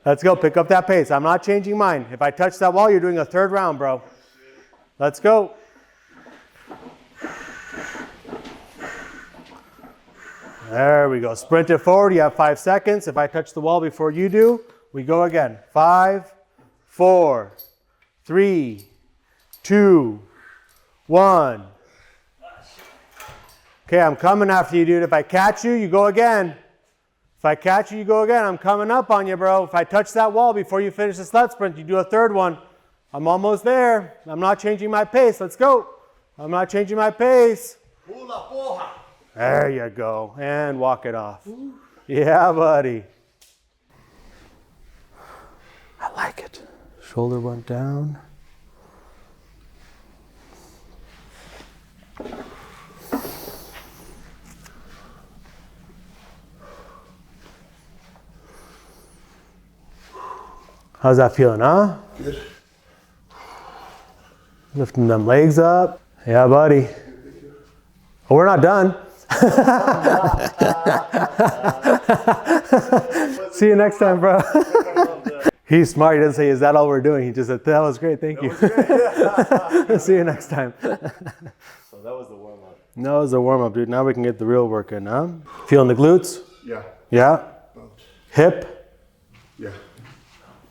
Let's go, pick up that pace. I'm not changing mine. If I touch that wall, you're doing a third round, bro. Let's go. There we go. Sprint it forward. You have 5 seconds. If I touch the wall before you do, we go again. 5, 4, 3, 2, 1. Okay, I'm coming after you, dude. If I catch you, you go again. If I catch you, you go again. I'm coming up on you, bro. If I touch that wall before you finish the sled sprint, you do a third one. I'm almost there. I'm not changing my pace. Let's go. I'm not changing my pace. There you go. And walk it off. Yeah, buddy. I like it. Shoulder went down. How's that feeling, huh? Good. Lifting them legs up. Yeah, buddy. Oh, we're not done. See you next time, bro. He's smart. He doesn't say, is that all we're doing? He just said, that was great. Thank you. See you next time. So that was the warm-up. That was the warm-up, dude. Now we can get the real work in, huh? Feeling the glutes? Yeah. Yeah? Hip? Yeah.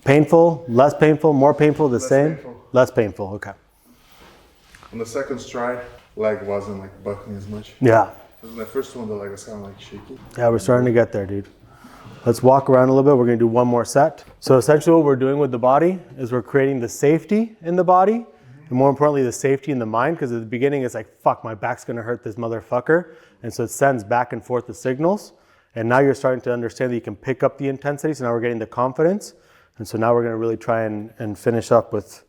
Painful? Less painful? More painful? The same? Painful. Less painful. Okay. On the second stride, leg wasn't like buckling as much. Yeah. On the first one, the leg was kind of like shaky. Yeah, we're starting to get there, dude. Let's walk around a little bit. We're going to do one more set. So essentially what we're doing with the body is we're creating the safety in the body, and more importantly, the safety in the mind, because at the beginning it's like, fuck, my back's going to hurt this motherfucker. And so it sends back and forth the signals. And now you're starting to understand that you can pick up the intensity. So now we're getting the confidence. And so now we're going to really try and finish up with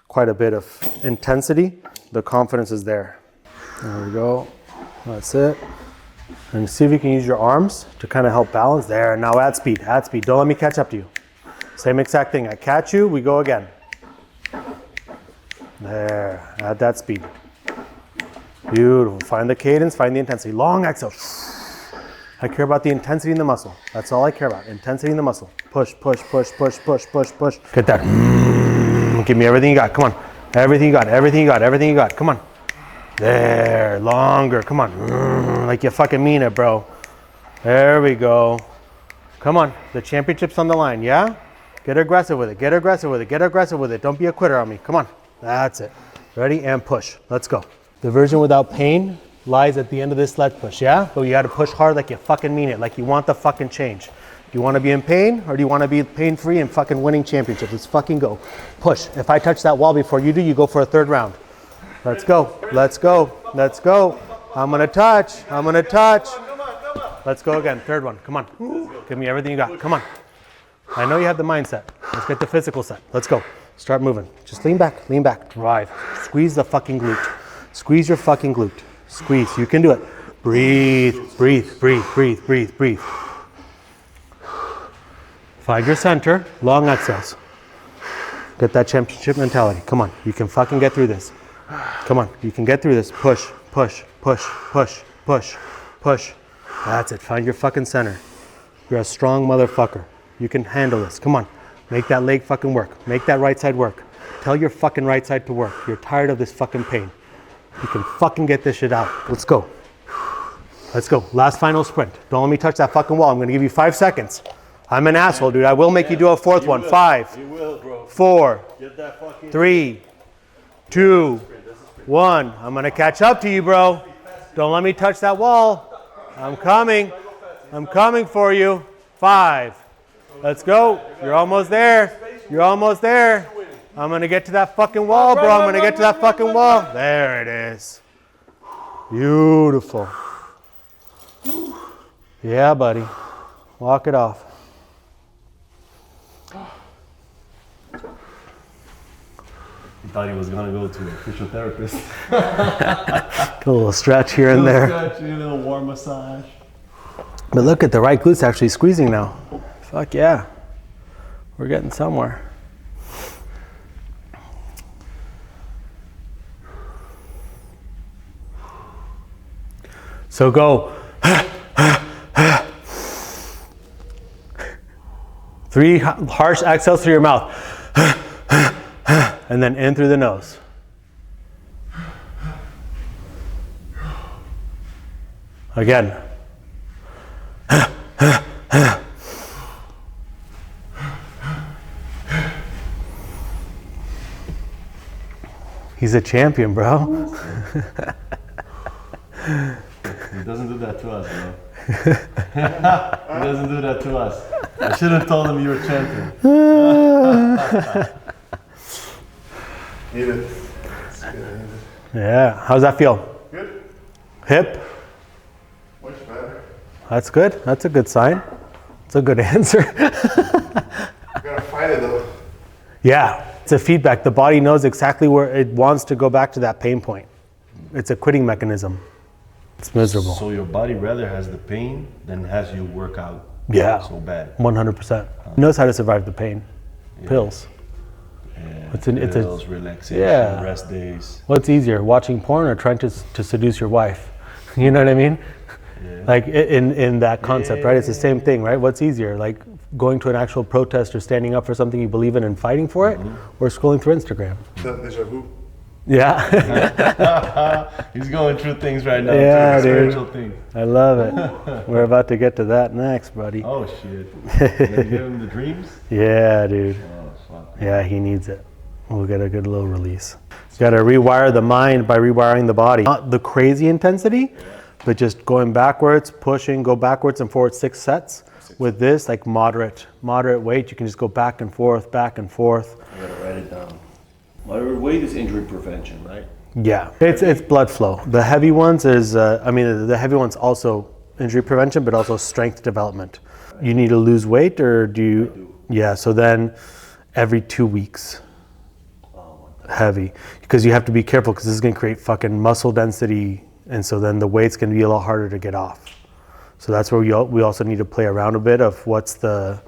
quite a bit of intensity. The confidence is there. There we go. That's it. And see if you can use your arms to kind of help balance. There, now add speed, add speed. Don't let me catch up to you. Same exact thing. I catch you, we go again. There, add that speed. Beautiful. Find the cadence, find the intensity. Long exhale. I care about the intensity in the muscle. That's all I care about. Intensity in the muscle. Push, push, push, push, push, push, push. Get that. Give me everything you got. Come on. Everything you got, everything you got, everything you got. Come on. There, longer. Come on. Like you fucking mean it, bro. There we go. Come on. The championship's on the line, yeah? Get aggressive with it. Get aggressive with it. Get aggressive with it. Don't be a quitter on me. Come on. That's it. Ready? And push. Let's go. The version without pain lies at the end of this sled push, yeah? But you got to push hard like you fucking mean it, like you want the fucking change. Do you want to be in pain or do you want to be pain-free and fucking winning championships? Let's fucking go. Push. If I touch that wall before you do, you go for a third round. Let's go. Let's go. Let's go. I'm going to touch. I'm going to touch. Let's go again. Third one. Come on. Give me everything you got. Come on. I know you have the mindset. Let's get the physical set. Let's go. Start moving. Just lean back. Lean back. Drive. Squeeze the fucking glute. Squeeze your fucking glute. Squeeze. You can do it. Breathe. Breathe. Breathe. Breathe. Breathe. Breathe. Find your center. Long exhales. Get that championship mentality. Come on. You can fucking get through this. Come on. You can get through this. Push. Push. Push. Push. Push. Push. That's it. Find your fucking center. You're a strong motherfucker. You can handle this. Come on. Make that leg fucking work. Make that right side work. Tell your fucking right side to work. You're tired of this fucking pain. You can fucking get this shit out. Let's go. Let's go. Last final sprint. Don't let me touch that fucking wall. I'm going to give you 5 seconds. I'm an asshole, dude. I will make you do a fourth one. 5, 4, 3, 2, 1. I'm going to catch up to you, bro. Don't let me touch that wall. I'm coming. I'm coming for you. 5. Let's go. You're almost there. You're almost there. I'm going to get to that fucking wall, bro. I'm going to get to that fucking wall. There it is. Beautiful. Yeah, buddy. Walk it off. He thought he was going to go to a physiotherapist. A little stretch here and there. Stretch, a little warm massage. But look at the right glute's actually squeezing now. Fuck yeah. We're getting somewhere. So go. 3 harsh exhales through your mouth. And then in through the nose. Again. He's a champion, bro. He doesn't do that to us, bro. He doesn't do that to us. I should have told him you were champion. Need it. Yeah. How's that feel? Good. Hip? Much better. That's good. That's a good sign. It's a good answer. Gotta fight it though. Yeah. It's a feedback. The body knows exactly where it wants to go back to that pain point. It's a quitting mechanism. It's miserable. So your body rather has the pain than has you work out so bad. 100%. It knows how to survive the pain. Pills. Yeah, pills, relaxation, rest days. What's easier, watching porn or trying to seduce your wife? You know what I mean? Yeah. Like in that concept, right? It's the same thing, right? What's easier, like going to an actual protest or standing up for something you believe in and fighting for it, or scrolling through Instagram? Deja vu. Yeah. He's going through things right now. Yeah, dude. Spiritual thing. I love it. We're about to get to that next, buddy. Oh shit! You give him the dreams? Yeah, dude. Oh fuck. Yeah, he needs it. We'll get a good little release. You got to rewire the mind by rewiring the body. Not the crazy intensity, but just going backwards, pushing, go backwards and forward 6 sets. With this, like moderate weight, you can just go back and forth, back and forth. I gotta write it down. Moderate weight is injury prevention, right? Yeah, it's blood flow. The heavy ones is, the heavy ones also injury prevention, but also strength development. You need to lose weight, or do you? I do. Yeah, so then every 2 weeks. Heavy, because you have to be careful, because this is going to create fucking muscle density, and so then the weight's going to be a lot harder to get off. So that's where we also need to play around a bit of what's the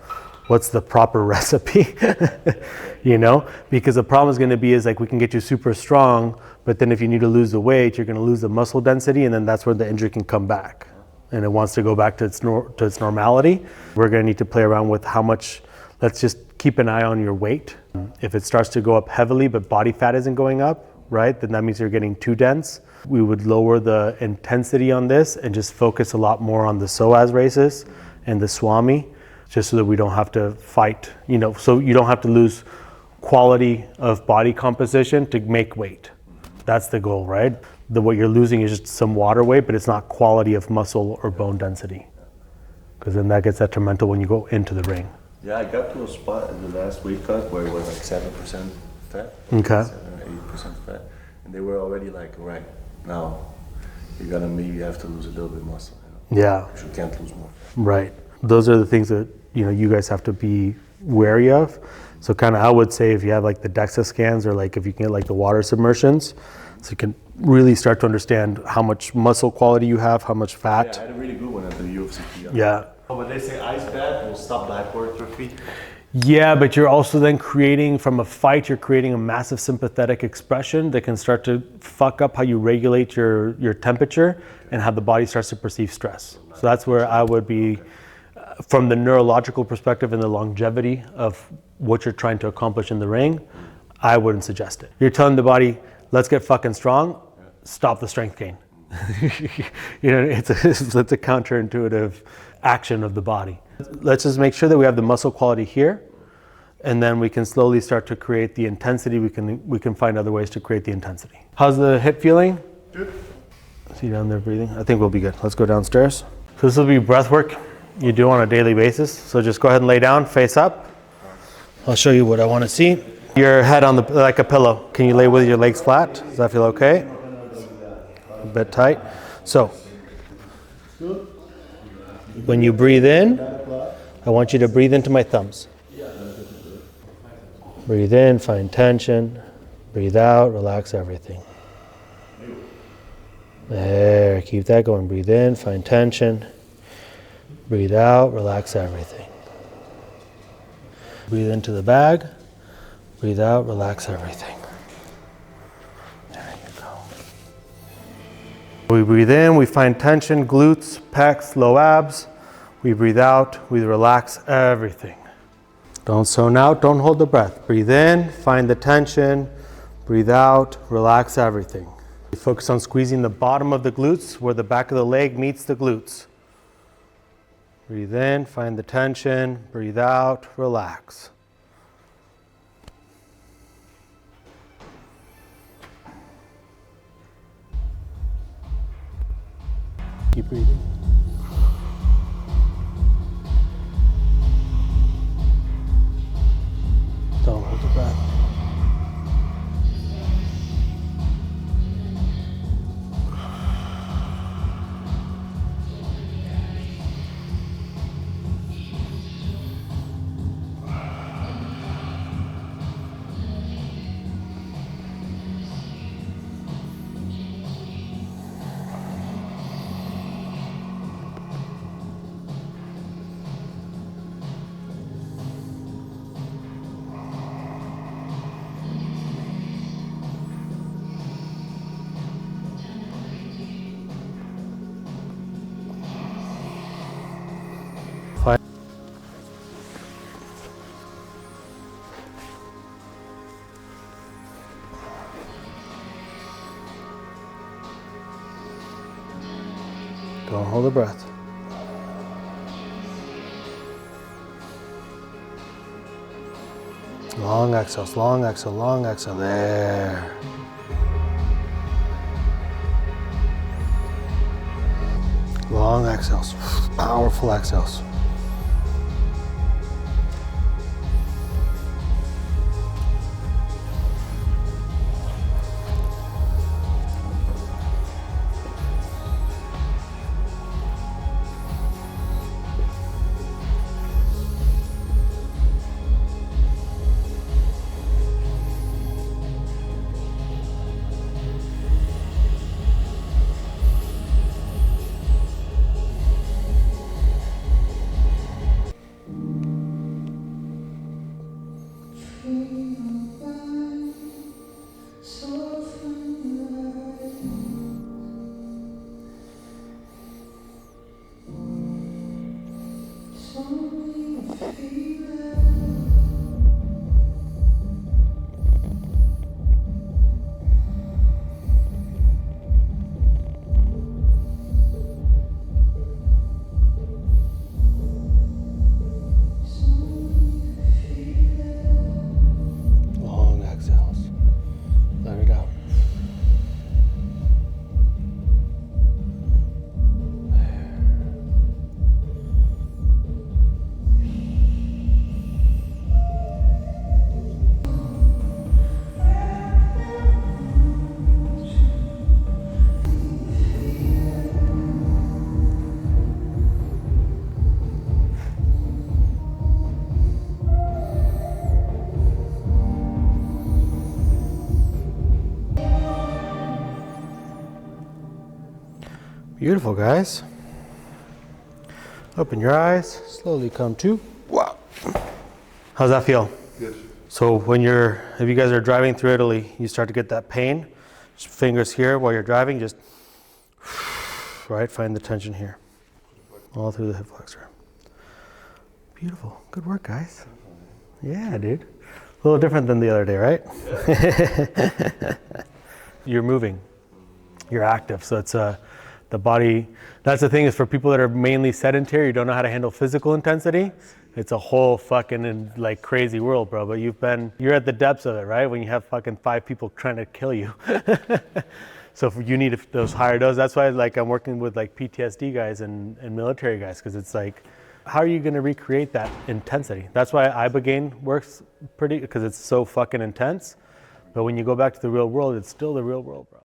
proper recipe, you know, because the problem is going to be is like we can get you super strong, but then if you need to lose the weight, you're going to lose the muscle density, and then that's where the injury can come back, and it wants to go back to its normality. We're going to need to play around with how much. Let's just keep an eye on your weight. If it starts to go up heavily, but body fat isn't going up, right, then that means you're getting too dense. We would lower the intensity on this and just focus a lot more on the Psoas races and the SWAMI, just so that we don't have to fight, you know, so you don't have to lose quality of body composition to make weight. That's the goal, right? What you're losing is just some water weight, but it's not quality of muscle or bone density, because then that gets detrimental when you go into the ring. Yeah, I got to a spot in the last weight cut where it was like 7% fat. Okay. 7 or 8% fat. And they were already like, right, now you're gonna maybe have to lose a little bit muscle. You know? Yeah. You can't lose more. Right. Those are the things that, you know, you guys have to be wary of. So kind of I would say if you have like the DEXA scans, or like if you can get like the water submersions, so you can really start to understand how much muscle quality you have, how much fat. Yeah, I had a really good one at the UFC. Yeah. Oh, but they say ice bath will stop the hypertrophy. Yeah, but you're also then creating, from a fight, you're creating a massive sympathetic expression that can start to fuck up how you regulate your temperature and how the body starts to perceive stress. So that's where I would be, from the neurological perspective and the longevity of what you're trying to accomplish in the ring, I wouldn't suggest it. You're telling the body, let's get fucking strong, stop the strength gain. You know, it's a counterintuitive action of the body. Let's just make sure that we have the muscle quality here, and then we can slowly start to create the intensity. We can find other ways to create the intensity. How's the hip feeling? Good. See down there breathing? I think we'll be good. Let's go downstairs. So this will be breath work you do on a daily basis. So just go ahead and lay down, face up. I'll show you what I want to see. Your head on like a pillow. Can you lay with your legs flat? Does that feel okay? A bit tight. So when you breathe in, I want you to breathe into my thumbs. Breathe in, find tension. Breathe out, relax everything. There, keep that going. Breathe in, find tension. Breathe out, relax everything. Breathe into the bag. Breathe out, relax everything. There you go. We breathe in, we find tension, glutes, pecs, low abs. We breathe out, we relax everything. Don't zone out, don't hold the breath. Breathe in, find the tension. Breathe out, relax everything. We focus on squeezing the bottom of the glutes where the back of the leg meets the glutes. Breathe in, find the tension. Breathe out, relax. Keep breathing. Don't hold the breath. Long exhales, long exhale, long exhale. There. Long exhales, powerful exhales. Long exhales. Let it out. Beautiful, guys. Open your eyes, slowly come to. Wow. How's that feel? Good. So if you guys are driving through Italy, you start to get that pain, just fingers here while you're driving, just, right, find the tension here, all through the hip flexor. Beautiful, good work, guys. Yeah, dude. A little different than the other day, right? Yeah. You're moving, you're active, so it's the body, that's the thing, is for people that are mainly sedentary, you don't know how to handle physical intensity, it's a whole fucking like crazy world, bro. But you're at the depths of it, right? When you have fucking 5 people trying to kill you. So you need those higher doses. That's why like I'm working with like PTSD guys and military guys, because it's like, how are you gonna recreate that intensity? That's why Ibogaine works because it's so fucking intense. But when you go back to the real world, it's still the real world, bro.